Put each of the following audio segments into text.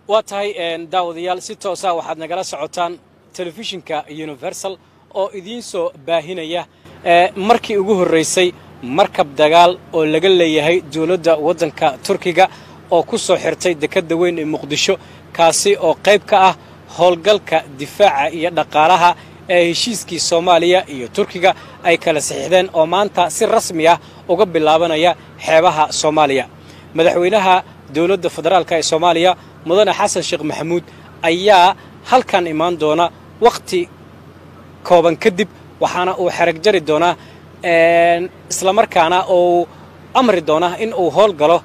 واتهاي داوديال ستوسا waxaad nagala socotaan telefishinka Universal oo idin soo baahinaya markii ugu horeysay markab dagaal oo laga leeyahay dawladda wadanka Turkiga oo ku soo xirtay dekada weyn ee Muqdisho kaasi oo qayb ka ah howlgalka difaaca iyo dhaqaalaha ee heshiiskii Soomaaliya iyo Turkiga ay kala saxiixdeen oo maanta si rasmi ah uga bilaabanaya xeebaha Soomaaliya madaxweynaha dawladda federaalka ee Soomaaliya mudane xasan sheekh maxamuud ayaa halkan imaan doona waqti kooban kadib waxaana uu xarag jari doona isla markaana uu amri doona in uu howl galo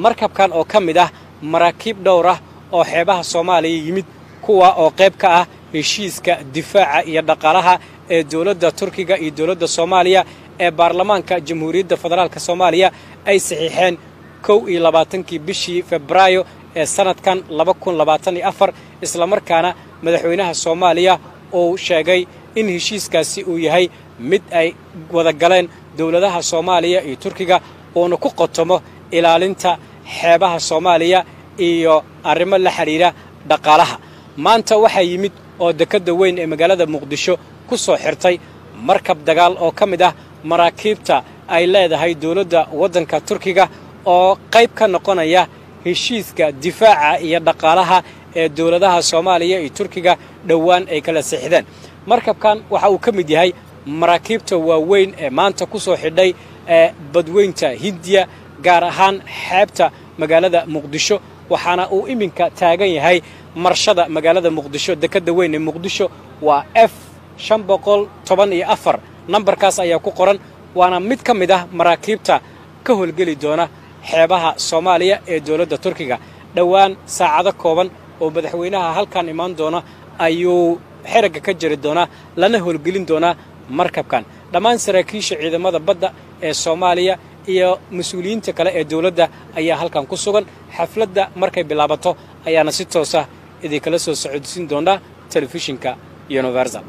markabkan oo kamid ah maraakiib dhowr ah oo xeebaha Soomaaliya yimid kuwa oo qayb ka ah heshiiska difaaca iyo dhaqaalaha ee dawladda Turkiga iyo dawladda Soomaaliya ee baarlamaanka jamhuuriyadda federaalka Soomaaliya ay saxiixeen 22 bishii Febraayo ee sanadkan 2024 isla markaana madaxweynaha Soomaaliya oo sheegay in heshiiskaasi uu yahay mid ay wada galeen dawladaha Soomaaliya iyo Turkiga oo ku qotomo ilaalinta xeebaha Soomaaliya iyo arrimo la xiriira dhaqaalaha maanta waxa yimid oo dekada weyn ee magaalada Muqdisho ku soo xirtay markab dagaal oo kamid ah maraakiibta ay leedahay dawladda wadanka Turkiga oo qayb ka noqonaya heshiiska difaaca iyo dhaqaalaha ee dawladaha Soomaaliya iyo Turkiga dhawaan ay kala saxiixdeen markabkan waxa uu kamid yahay maraakiibta waaweyn ee maanta ku soo xidhay badweynta Hindiya gaar ahaan xeebta magaalada Muqdisho waxaana uu iminka taagan yahay marshada magaalada Muqdisho dekada weyn ee Muqdisho waa F514 nambarkaas ayaa ku qoran waana mid kamid ah maraakiibta ka howlgali doona xeebaha Soomaaliya ee dawladda Turkiga dhawaan saacado kooban oo madaxweynaha halkan imaan doona ayuu xiriga ka jiri doona lana howlgelin doona markabkan dhamaan saraakiisha ciidamada badda ee Soomaaliya iyo mas'uuliyiinta kale ee dawladda ayaa halkan ku sugan xafladda markay bilaabato ayaana si toos ah idin kala soo socodsiin doona telefishinka Universal